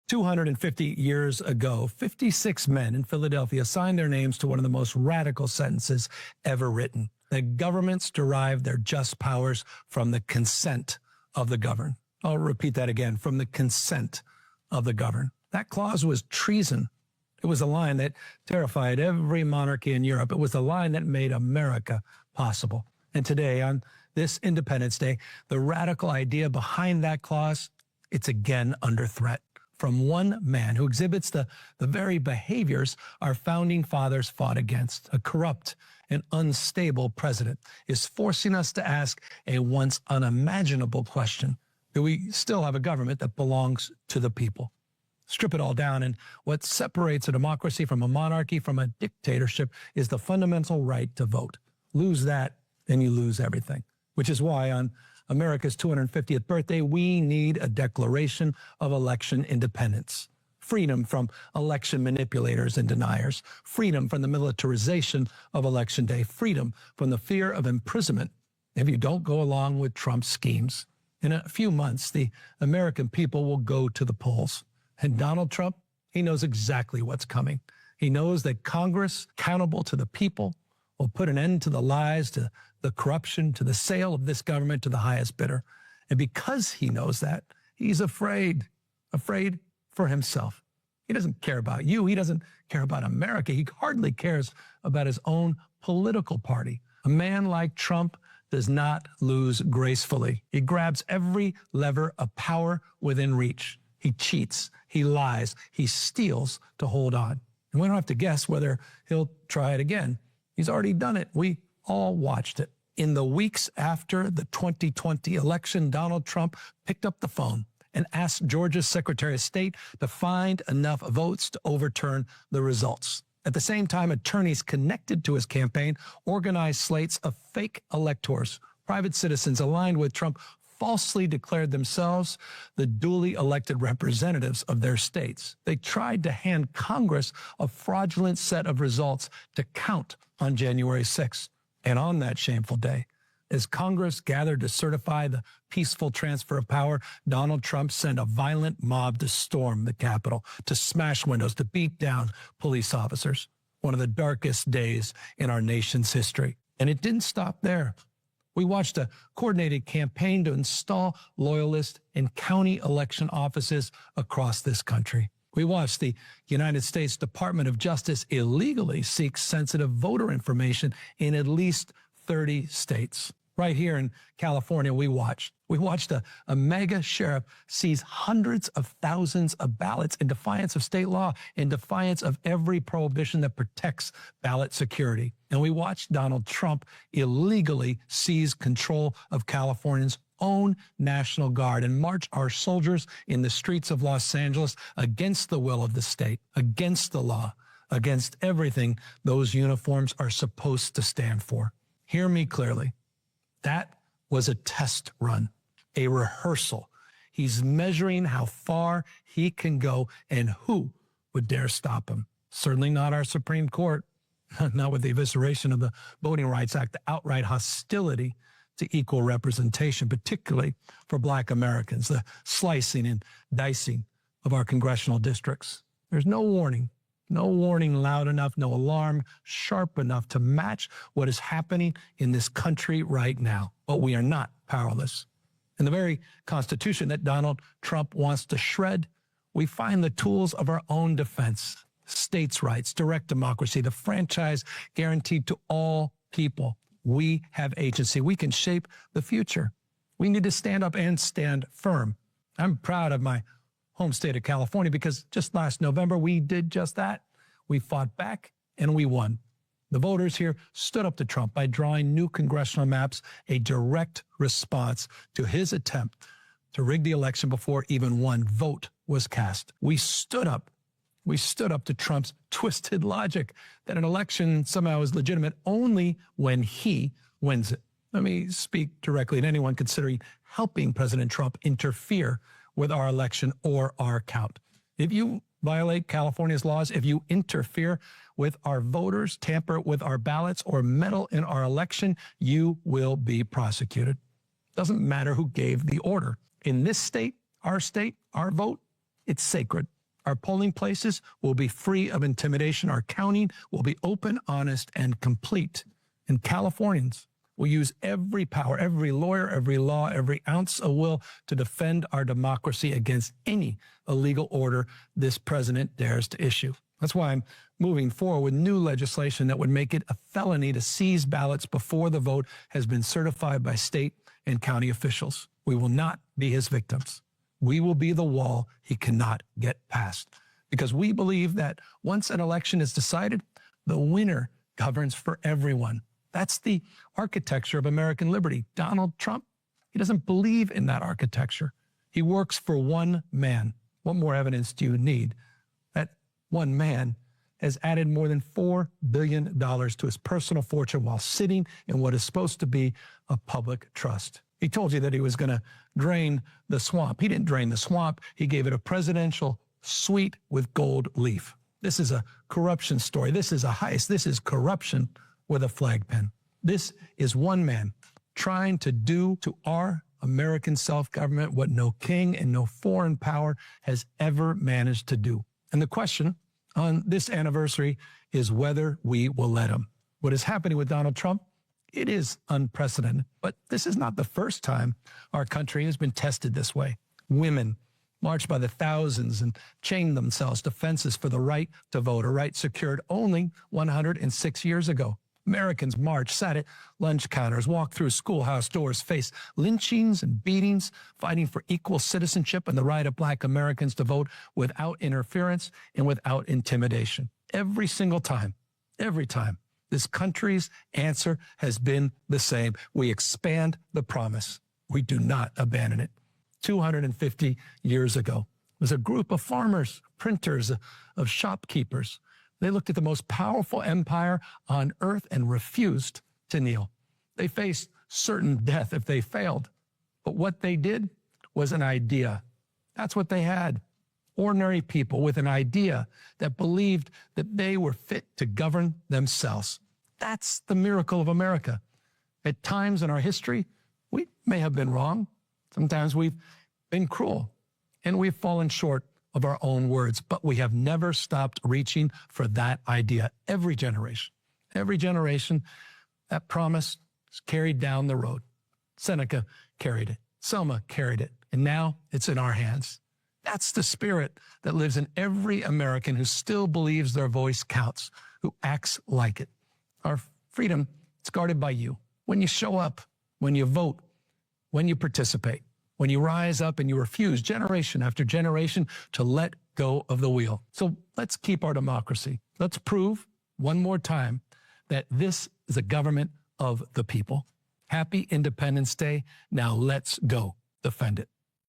250 years ago, 56 men in Philadelphia signed their names to one of the most radical sentences ever written. That governments derive their just powers from the consent of the governed. I'll repeat that again, from the consent of the governed. That clause was treason. It was a line that terrified every monarchy in Europe. It was the line that made America possible. And today, on this Independence Day, the radical idea behind that clause, it's again under threat from one man who exhibits the very behaviors our founding fathers fought against. A corrupt and unstable president is forcing us to ask a once unimaginable question. Do we still have a government that belongs to the people? Strip it all down, and what separates a democracy from a monarchy, from a dictatorship, is the fundamental right to vote. Lose that, and you lose everything. Which is why on America's 250th birthday, we need a declaration of election independence. Freedom from election manipulators and deniers. Freedom from the militarization of Election Day. Freedom from the fear of imprisonment if you don't go along with Trump's schemes. In a few months, the American people will go to the polls. And Donald Trump, he knows exactly what's coming. He knows that Congress, accountable to the people, will put an end to the lies, to the corruption, to the sale of this government to the highest bidder. And because he knows that, he's afraid for himself. He doesn't care about you. He doesn't care about America. He hardly cares about his own political party. A man like Trump does not lose gracefully. He grabs every lever of power within reach. He cheats, he lies, he steals to hold on. And we don't have to guess whether he'll try it again. He's already done it. We all watched it. In the weeks after the 2020 election, Donald Trump picked up the phone and asked Georgia's Secretary of State to find enough votes to overturn the results. At the same time, attorneys connected to his campaign organized slates of fake electors. Private citizens aligned with Trump falsely declared themselves the duly elected representatives of their states. They tried to hand Congress a fraudulent set of results to count on January 6th. And on that shameful day, as Congress gathered to certify the peaceful transfer of power, Donald Trump sent a violent mob to storm the Capitol, to smash windows, to beat down police officers. One of the darkest days in our nation's history. And it didn't stop there. We watched a coordinated campaign to install loyalists in county election offices across this country. We watched the United States Department of Justice illegally seek sensitive voter information in at least 30 states. Right here in California, we watched a mega sheriff seize hundreds of thousands of ballots in defiance of state law, in defiance of every prohibition that protects ballot security. And we watched Donald Trump illegally seize control of California's own National Guard and march our soldiers in the streets of Los Angeles against the will of the state, against the law, against everything those uniforms are supposed to stand for. Hear me clearly. That was a test run, a rehearsal. He's measuring how far he can go and who would dare stop him. Certainly not our Supreme Court, not with the evisceration of the Voting Rights Act, the outright hostility to equal representation, particularly for Black Americans, the slicing and dicing of our congressional districts. There's no warning loud enough, no alarm sharp enough to match what is happening in this country right now. But we are not powerless. In the very Constitution that Donald Trump wants to shred, we find the tools of our own defense, states' rights, direct democracy, the franchise guaranteed to all people. We have agency. We can shape the future. We need to stand up and stand firm. I'm proud of my home state of California because just last November, we did just that. We fought back and we won. The voters here stood up to Trump by drawing new congressional maps, a direct response to his attempt to rig the election before even one vote was cast. We stood up to Trump's twisted logic that an election somehow is legitimate only when he wins it. Let me speak directly to anyone considering helping President Trump interfere with our election or our count. If you violate California's laws, if you interfere with our voters, tamper with our ballots, or meddle in our election, you will be prosecuted. Doesn't matter who gave the order. In this state, our vote, it's sacred. Our polling places will be free of intimidation. Our counting will be open, honest, and complete. And Californians will use every power, every lawyer, every law, every ounce of will to defend our democracy against any illegal order this president dares to issue. That's why I'm moving forward with new legislation that would make it a felony to seize ballots before the vote has been certified by state and county officials. We will not be his victims. We will be the wall he cannot get past, because we believe that once an election is decided, the winner governs for everyone. That's the architecture of American liberty. Donald Trump, he doesn't believe in that architecture. He works for one man. What more evidence do you need? That one man has added more than $4 billion to his personal fortune while sitting in what is supposed to be a public trust. He told you that he was going to drain the swamp. He didn't drain the swamp. He gave it a presidential suite with gold leaf. This is a corruption story. This is a heist. This is corruption with a flag pin. This is one man trying to do to our American self-government what no king and no foreign power has ever managed to do. And the question on this anniversary is whether we will let him. What is happening with Donald Trump? It is unprecedented, but this is not the first time our country has been tested this way. Women marched by the thousands and chained themselves to fences for the right to vote, a right secured only 106 years ago. Americans marched, sat at lunch counters, walked through schoolhouse doors, faced lynchings and beatings, fighting for equal citizenship and the right of Black Americans to vote without interference and without intimidation. Every single time, every time, this country's answer has been the same. We expand the promise. We do not abandon it. 250 years ago, there was a group of farmers, printers, of shopkeepers. They looked at the most powerful empire on earth and refused to kneel. They faced certain death if they failed. But what they did was an idea. That's what they had. Ordinary people with an idea that believed that they were fit to govern themselves. That's the miracle of America. At times in our history, we may have been wrong. Sometimes we've been cruel, and we've fallen short of our own words, but we have never stopped reaching for that idea. Every generation, that promise is carried down the road. Seneca carried it. Selma carried it. And now it's in our hands. That's the spirit that lives in every American who still believes their voice counts, who acts like it. Our freedom is guarded by you. When you show up, when you vote, when you participate, when you rise up and you refuse generation after generation to let go of the wheel. So let's keep our democracy. Let's prove one more time that this is a government of the people. Happy Independence Day. Now let's go defend it.